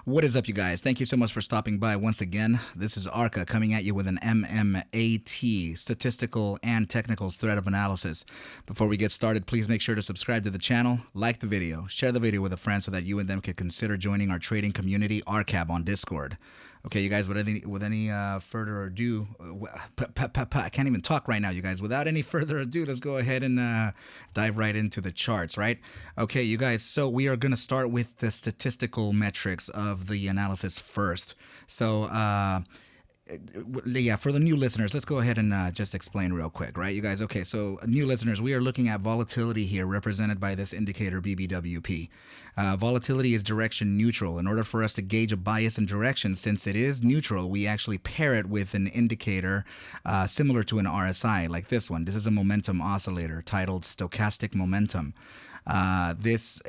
What is up, you guys? Thank you so much for stopping by once again. This is ARCa coming at you with an MMAT, Statistical and Technicals Thread of Analysis. Before we get started, please make sure to subscribe to the channel, like the video, share the video with a friend so that you and them can consider joining our trading community, ARCab, on Discord. Okay, you guys, with any further ado, I can't even talk right now, you guys. Without any further ado, let's go ahead and dive right into the charts, right? Okay, you guys, so we are going to start with the statistical metrics of the analysis first. So, yeah, for the new listeners, let's go ahead and just explain real quick, right, you guys? Okay, so new listeners, we are looking at volatility here represented by this indicator BBWP. Volatility is direction neutral. In order for us to gauge a bias in direction, since it is neutral, we actually pair it with an indicator similar to an RSI like this one. This is a momentum oscillator titled Stochastic Momentum. This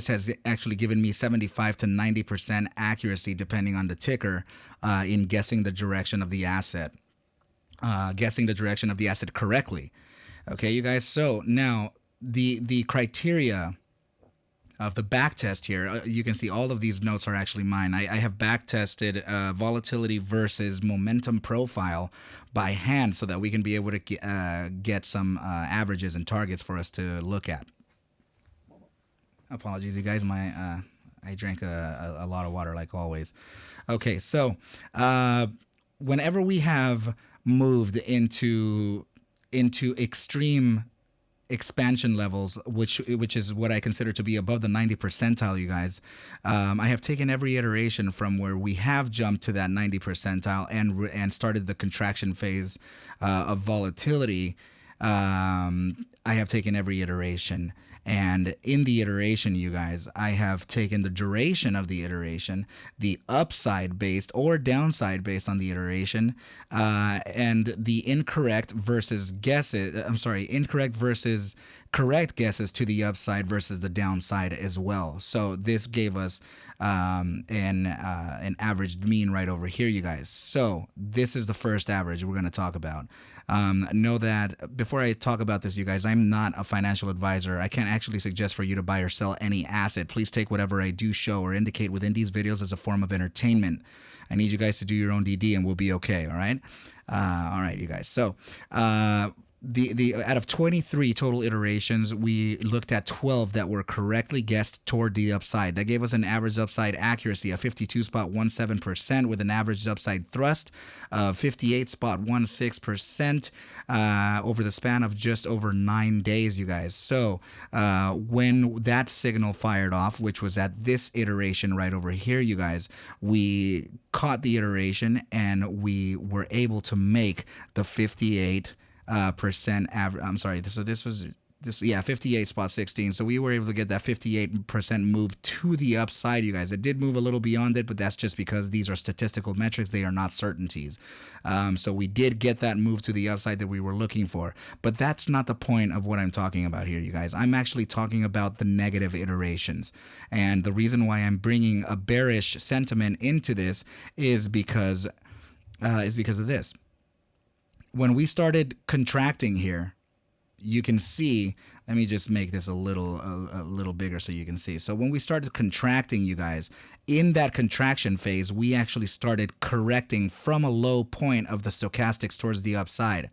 has actually given me 75 to 90% accuracy depending on the ticker in guessing the direction of the asset, correctly. Okay, you guys. So now the criteria of the back test here, you can see all of these notes are actually mine. I have back tested volatility versus momentum profile by hand so that we can be able to get some averages and targets for us to look at. Apologies, you guys. I drank a lot of water like always. Okay, so whenever we have moved into extreme expansion levels, which is what I consider to be above the 90 percentile, you guys, I have taken every iteration from where we have jumped to that 90 percentile and started the contraction phase of volatility. I have taken every iteration. And in the iteration, you guys, I have taken the duration of the iteration, the upside based or downside based on the iteration, and the incorrect versus correct guesses to the upside versus the downside as well. So this gave us an averaged mean right over here, you guys. So this is the first average we're going to talk about. Know that before I talk about this, you guys, I'm not a financial advisor. I can't actually suggest for you to buy or sell any asset. Please take whatever I do show or indicate within these videos as a form of entertainment. I need you guys to do your own DD and we'll be okay. All right. All right, you guys. So, out of 23 total iterations, we looked at 12 that were correctly guessed toward the upside. That gave us an average upside accuracy of 52.17% with an average upside thrust of 58.16% over the span of just over 9 days, you guys. So when that signal fired off, which was at this iteration right over here, you guys, we caught the iteration and we were able to make the 58% average. I'm sorry. So this was 58.16. So we were able to get that 58% move to the upside, you guys. It did move a little beyond it, but that's just because these are statistical metrics. They are not certainties. So we did get that move to the upside that we were looking for. But that's not the point of what I'm talking about here, you guys. I'm actually talking about the negative iterations. And the reason why I'm bringing a bearish sentiment into this is because of this. When we started contracting here, you can see, let me just make this a little bigger so you can see. So when we started contracting, you guys, in that contraction phase, we actually started correcting from a low point of the stochastics towards the upside.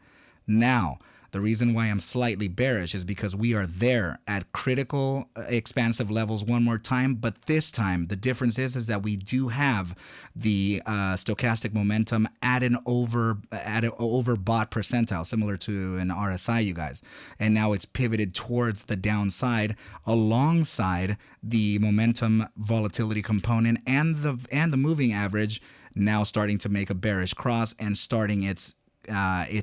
Now, the reason why I'm slightly bearish is because we are there at critical expansive levels one more time, but this time the difference is that we do have the stochastic momentum at an overbought percentile, similar to an RSI, you guys. And now it's pivoted towards the downside alongside the momentum volatility component and the moving average now starting to make a bearish cross and starting its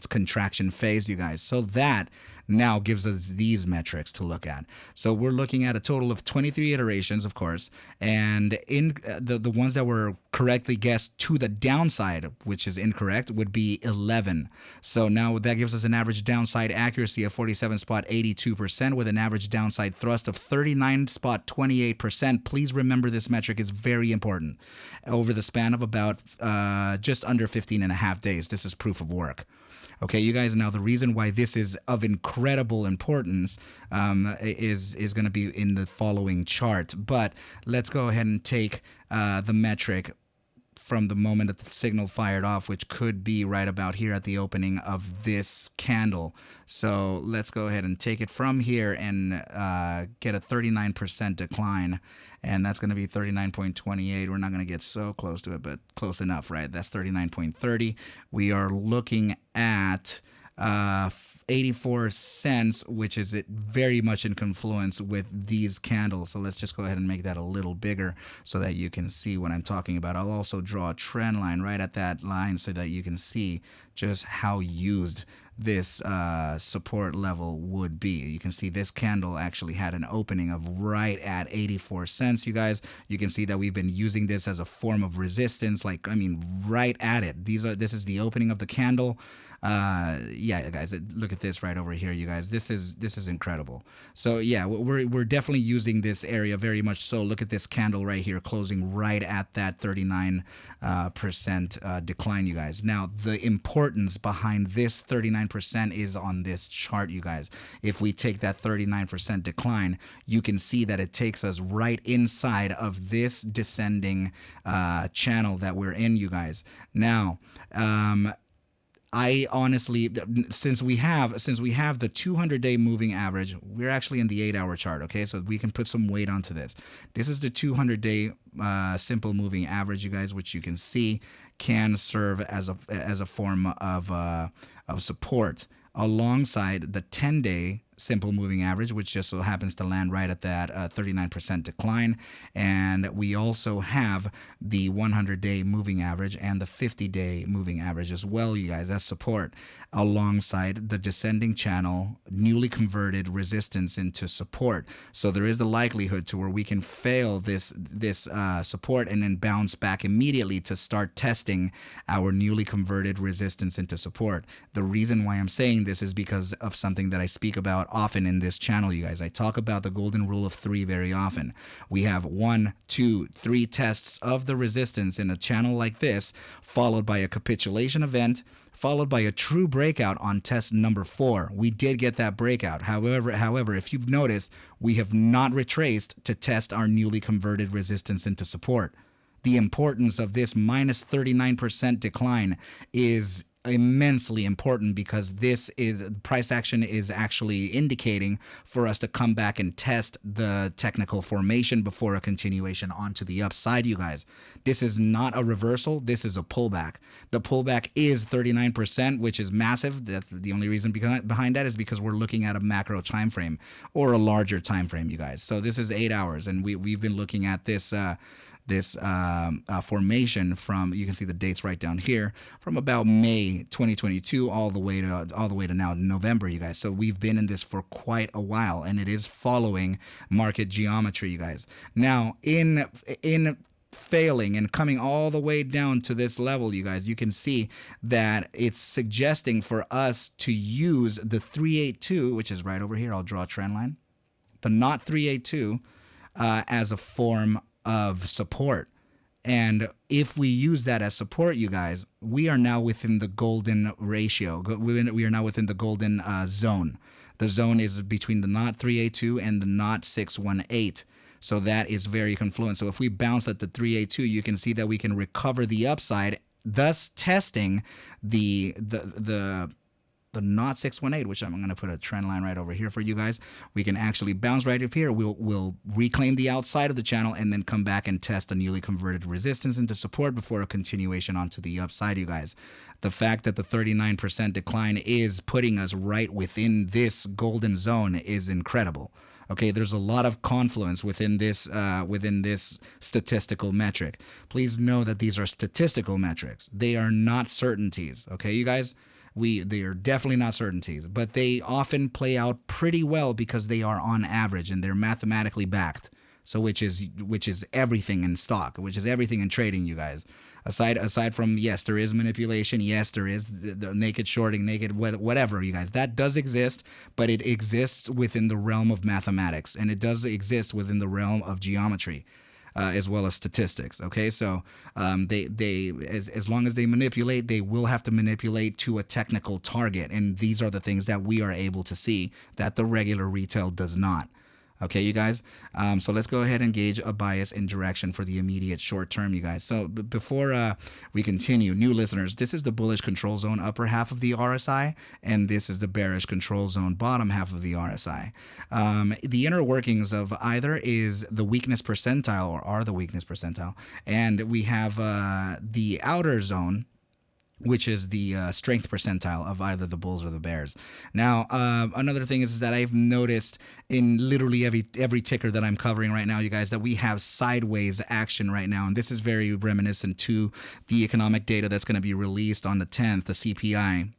contraction phase, you guys. So that now gives us these metrics to look at. So we're looking at a total of 23 iterations, of course, and in the ones that were correctly guessed to the downside, which is incorrect, would be 11. So now that gives us an average downside accuracy of 47.82% with an average downside thrust of 39.28%. Please remember this metric is very important. Over the span of about just under 15 and a half days, this is proof of work. Okay, you guys. Now the reason why this is of incredible importance is going to be in the following chart. But let's go ahead and take the metric from the moment that the signal fired off, which could be right about here at the opening of this candle. So let's go ahead and take it from here and get a 39% decline, and that's going to be 39.28. We're not going to get so close to it, but close enough, right? That's 39.30. We are looking at 84 cents, which is very much in confluence with these candles. So let's just go ahead and make that a little bigger so that you can see what I'm talking about. I'll also draw a trend line right at that line so that you can see just how used this support level would be. You can see this candle actually had an opening of right at 84 cents, you guys. You can see that we've been using this as a form of resistance, like, I mean, right at it. This is the opening of the candle. Yeah, guys, look at this right over here, you guys. This is incredible. So yeah, we're definitely using this area very much so. Look at this candle right here, closing right at that 39% decline, you guys. Now the importance behind this 39% is on this chart, you guys. If we take that 39% decline, you can see that it takes us right inside of this descending channel that we're in, you guys. Now I honestly, since we have the 200-day moving average, we're actually in the 8-hour chart, okay? So we can put some weight onto this. This is the 200-day simple moving average, you guys, which you can see can serve as a form of support alongside the 10-day simple moving average, which just so happens to land right at that 39% decline. And we also have the 100-day moving average and the 50-day moving average as well, you guys, as support, alongside the descending channel newly converted resistance into support. So there is the likelihood to where we can fail this support and then bounce back immediately to start testing our newly converted resistance into support. The reason why I'm saying this is because of something that I speak about often in this channel, you guys. I talk about the golden rule of three very often. We have 1, 2, 3 tests of the resistance in a channel like this, followed by a capitulation event, followed by a true breakout on test number 4. We did get that breakout. However, if you've noticed, we have not retraced to test our newly converted resistance into support. The importance of this minus 39% decline is immensely important, because this is price action is actually indicating for us to come back and test the technical formation before a continuation onto the upside, you guys. This is not a reversal. This is a pullback. The pullback is 39%, which is massive. The only reason behind that is because we're looking at a macro time frame or a larger time frame, you guys. So this is 8 hours, and we've been looking at this formation from, you can see the dates right down here, from about May 2022 all the way to now November, you guys. So we've been in this for quite a while, and it is following market geometry, you guys. Now in failing and coming all the way down to this level, you guys, you can see that it's suggesting for us to use the 382, which is right over here. I'll draw a trend line, the not 382 as a form of support. And if we use that as support, you guys, we are now within the golden ratio. We are now within the golden zone. The zone is between the not 382 and the not 618. So that is very confluent. So if we bounce at the 382, you can see that we can recover the upside, thus testing the not 618, which I'm going to put a trend line right over here for you guys. We can actually bounce right up here. We'll reclaim the outside of the channel and then come back and test a newly converted resistance into support before a continuation onto the upside, you guys. The fact that the 39% decline is putting us right within this golden zone is incredible. Okay, there's a lot of confluence within this statistical metric. Please know that these are statistical metrics. They are not certainties. Okay, you guys? They are definitely not certainties, but they often play out pretty well because they are on average and they're mathematically backed. So which is everything in stock, which is everything in trading, you guys. Aside from, yes, there is manipulation, yes, there is the naked shorting, naked whatever, you guys. That does exist, but it exists within the realm of mathematics, and it does exist within the realm of geometry. as well as statistics. Okay, so as long as they manipulate, they will have to manipulate to a technical target, and these are the things that we are able to see that the regular retail does not. Okay, you guys. So let's go ahead and gauge a bias in direction for the immediate short term, you guys. So before we continue, new listeners, this is the bullish control zone upper half of the RSI, and this is the bearish control zone bottom half of the RSI. The inner workings of either is the weakness percentile, or are the weakness percentile, and we have the outer zone, which is the strength percentile of either the bulls or the bears. Now, another thing is that I've noticed in literally every ticker that I'm covering right now, you guys, that we have sideways action right now. And this is very reminiscent to the economic data that's going to be released on the 10th, the CPI.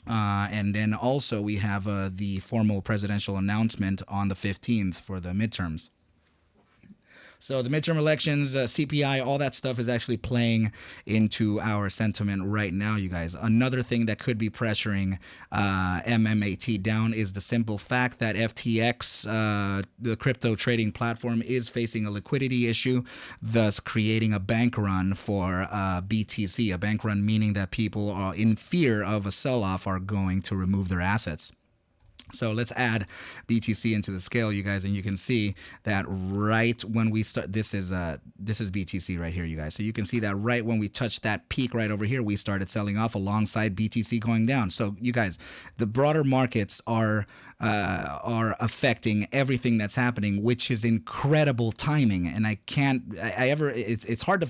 And then also we have the formal presidential announcement on the 15th for the midterms. So the midterm elections, CPI, all that stuff is actually playing into our sentiment right now, you guys. Another thing that could be pressuring MMAT down is the simple fact that FTX, the crypto trading platform, is facing a liquidity issue, thus creating a bank run for BTC. A bank run meaning that people are in fear of a sell-off are going to remove their assets. So let's add BTC into the scale, you guys, and you can see that right when we start, this is BTC right here, you guys. So you can see that right when we touched that peak right over here, we started selling off alongside BTC going down. So you guys, the broader markets are affecting everything that's happening, which is incredible timing. And it's hard to,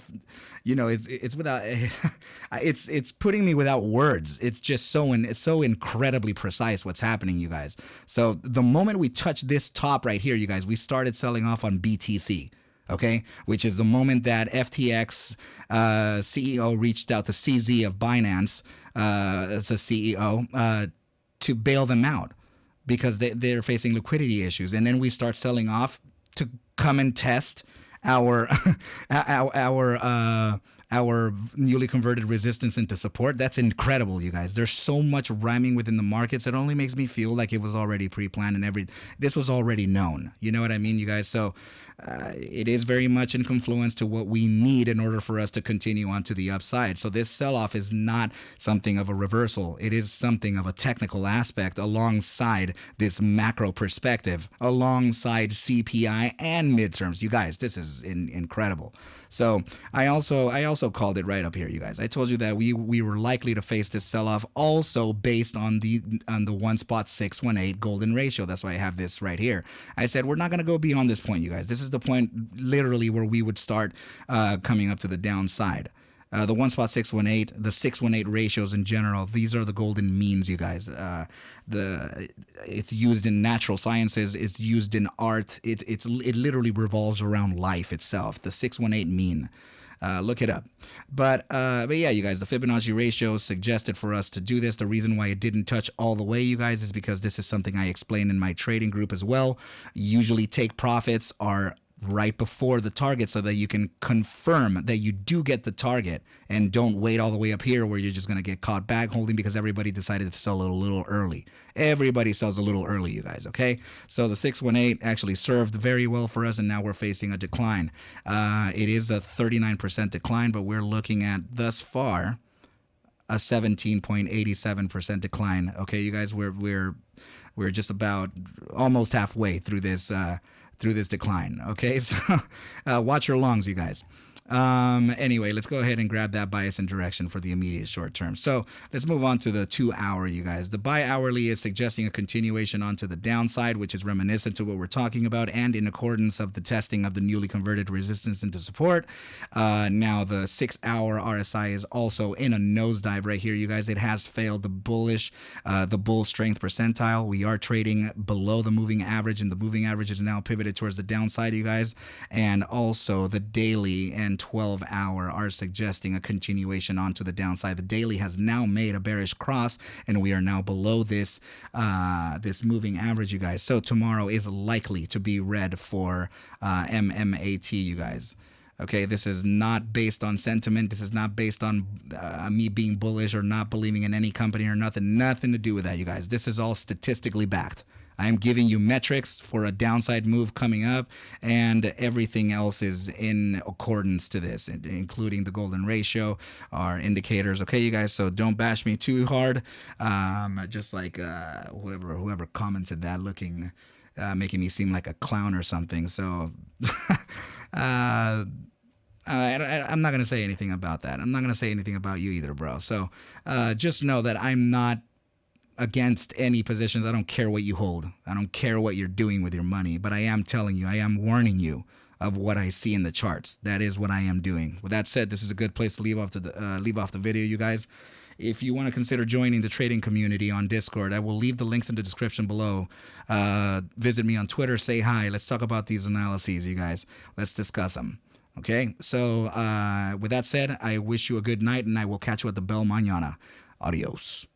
it's without, it's putting me without words. It's just it's so incredibly precise what's happening, you guys. So the moment we touch this top right here, you guys, we started selling off on BTC. Okay, which is the moment that FTX CEO reached out to CZ of Binance, as a CEO, to bail them out because they're facing liquidity issues. And then we start selling off to come and test our our newly converted resistance into support. That's incredible, you guys. There's so much rhyming within the markets. It only makes me feel like it was already pre-planned and this was already known. You know what I mean, you guys? So it is very much in confluence to what we need in order for us to continue on to the upside. So this sell-off is not something of a reversal. It is something of a technical aspect alongside this macro perspective, alongside CPI and midterms. You guys, this is incredible. So I also called it right up here, you guys. I told you that we were likely to face this sell-off also based on the 1.618 golden ratio. That's why I have this right here. I said we're not going to go beyond this point, you guys. This is the point literally where we would start coming up to the downside. The 1.618, the 618 ratios in general, these are the golden means, you guys. It's used in natural sciences, it's used in art. It literally revolves around life itself. The 618 mean. Look it up. But yeah, you guys, the Fibonacci ratio suggested for us to do this. The reason why it didn't touch all the way, you guys, is because this is something I explain in my trading group as well. Usually take profits are right before the target so that you can confirm that you do get the target and don't wait all the way up here where you're just going to get caught bag holding because everybody decided to sell a little early. Everybody sells a little early, you guys, okay? So the 618 actually served very well for us, and now we're facing a decline. It is a 39% decline, but we're looking at thus far a 17.87% decline. Okay, you guys, we're just about almost halfway through this decline. Okay, so watch your longs, you guys. Anyway, let's go ahead and grab that bias and direction for the immediate short term. So let's move on to the 2 hour, you guys. The bi-hourly is suggesting a continuation onto the downside, which is reminiscent to what we're talking about and in accordance of the testing of the newly converted resistance into support. Now the 6 hour RSI is also in a nosedive right here, you guys. It has failed the bull strength percentile. We are trading below the moving average, and the moving average is now pivoted towards the downside, you guys. And also the daily and 12-hour are suggesting a continuation onto the downside. The daily has now made a bearish cross, and we are now below this moving average, you guys. So tomorrow is likely to be red for MMAT, you guys. Okay, this is not based on sentiment. This is not based on me being bullish or not believing in any company or nothing. Nothing to do with that, you guys. This is all statistically backed. I'm giving you metrics for a downside move coming up, and everything else is in accordance to this, including the golden ratio, our indicators. Okay, you guys, so don't bash me too hard. Just like whoever commented that, making me seem like a clown or something. So I'm not going to say anything about that. I'm not going to say anything about you either, bro. So just know that I'm not against any positions. I don't care what you hold. I don't care what you're doing with your money. But I am telling you, I am warning you of what I see in the charts. That is what I am doing. With that said, this is a good place to leave off the video, you guys. If you want to consider joining the trading community on Discord, I will leave the links in the description below. Visit me on Twitter. Say hi. Let's talk about these analyses, you guys. Let's discuss them. Okay? So with that said, I wish you a good night, and I will catch you at the bell mañana. Adios.